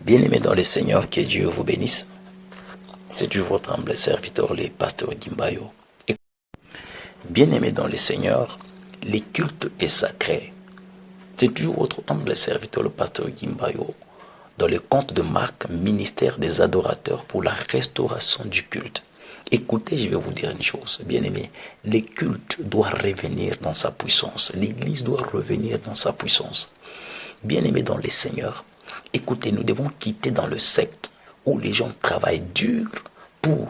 Bien-aimés dans le Seigneur, que Dieu vous bénisse. C'est toujours votre humble serviteur, le pasteur Gimbayo. Bien-aimés dans le Seigneur, le culte est sacré. C'est toujours votre humble serviteur, le pasteur Gimbayo, dans le compte de Marc, ministère des adorateurs pour la restauration du culte. Écoutez, je vais vous dire une chose, bien-aimés. Le culte doit revenir dans sa puissance. L'Église doit revenir dans sa puissance. Bien-aimés dans le Seigneur, écoutez, nous devons quitter dans le secte où les gens travaillent dur pour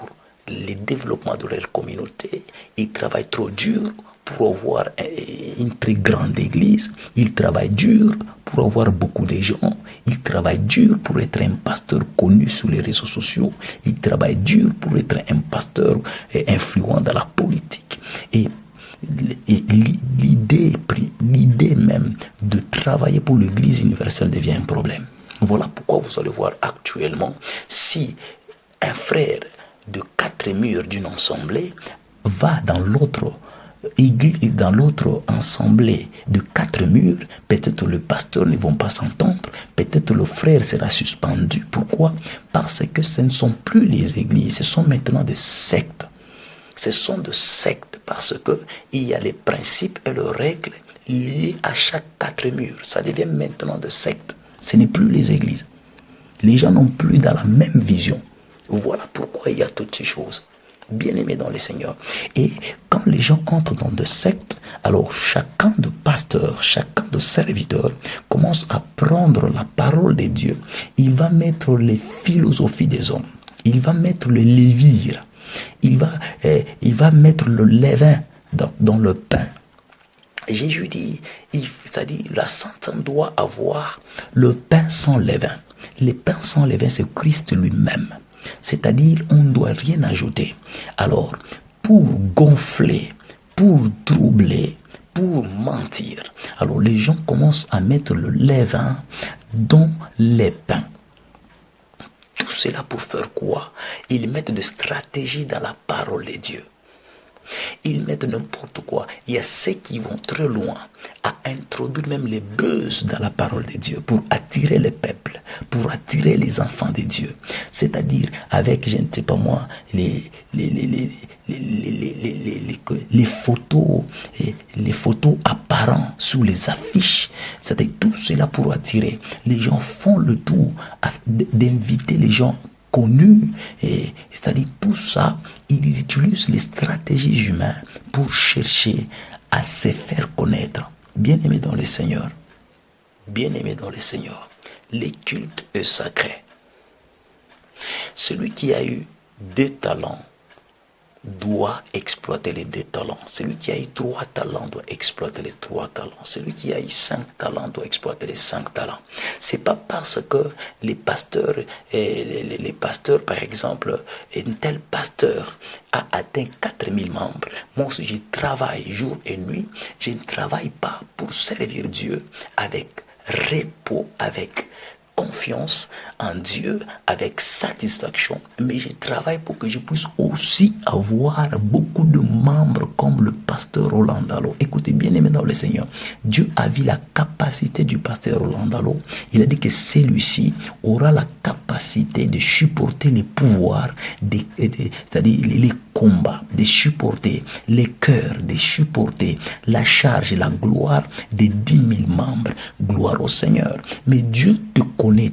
le développement de leur communauté. Ils travaillent trop dur pour avoir une très grande église. Ils travaillent dur pour avoir beaucoup de gens. Ils travaillent dur pour être un pasteur connu sur les réseaux sociaux. Ils travaillent dur pour être un pasteur influent dans la politique. Et l'idée même de travailler pour l'Église universelle devient un problème. Voilà pourquoi vous allez voir actuellement, si un frère de 4 murs d'une assemblée va dans l'autre église, dans l'autre assemblée de 4 murs, peut-être le pasteur ne va pas s'entendre, peut-être le frère sera suspendu. Pourquoi? Parce que ce ne sont plus les églises, ce sont maintenant des sectes. Ce sont des sectes parce qu'il y a les principes et les règles liés à chaque 4 murs. Ça devient maintenant des sectes. Ce n'est plus les églises. Les gens n'ont plus dans la même vision. Voilà pourquoi il y a toutes ces choses. Bien-aimés dans le Seigneur. Et quand les gens entrent dans des sectes, alors chacun de pasteurs, chacun de serviteurs commence à prendre la parole de Dieu. Il va mettre les philosophies des hommes. Il va mettre le lévire. Il va mettre le levain dans le pain. Jésus dit, c'est-à-dire la Sainte doit avoir le pain sans levain. Le pain sans levain, c'est Christ lui-même. C'est-à-dire, on ne doit rien ajouter. Alors, pour gonfler, pour troubler, pour mentir, alors les gens commencent à mettre le levain dans les pains. Tout cela pour faire quoi? Ils mettent des stratégies dans la parole de Dieu. Ils mettent n'importe quoi. Il y a ceux qui vont très loin à introduire même les buzz dans la parole de Dieu pour attirer le peuple, pour attirer les enfants de Dieu. C'est-à-dire avec, je ne sais pas moi, les photos apparentes sous les affiches. C'est-à-dire tout cela pour attirer. Les gens font le tour d'inviter les gens connus, c'est-à-dire tout ça, ils utilisent les stratégies humaines pour chercher à se faire connaître. Bien-aimés dans le Seigneur, bien-aimés dans le Seigneur, le culte est sacré. Celui qui a eu 2 talents doit exploiter les 2 talents. Celui qui a eu 3 talents doit exploiter les 3 talents. Celui qui a eu 5 talents doit exploiter les 5 talents. C'est pas parce que les pasteurs, par exemple, un tel pasteur a atteint 4000 membres. Moi aussi, je travaille jour et nuit. Je ne travaille pas pour servir Dieu avec repos, avec confiance en Dieu, avec satisfaction, mais je travaille pour que je puisse aussi avoir beaucoup de membres comme le pasteur Roland Dalo. Écoutez, bien aimé dans le Seigneur, Dieu a vu la capacité du pasteur Roland Dalo. Il a dit que celui-ci aura la capacité de supporter les pouvoirs, c'est-à-dire les combats, de supporter les cœurs, de supporter la charge et la gloire des 10 000 membres. Gloire au Seigneur. Mais Dieu te connaît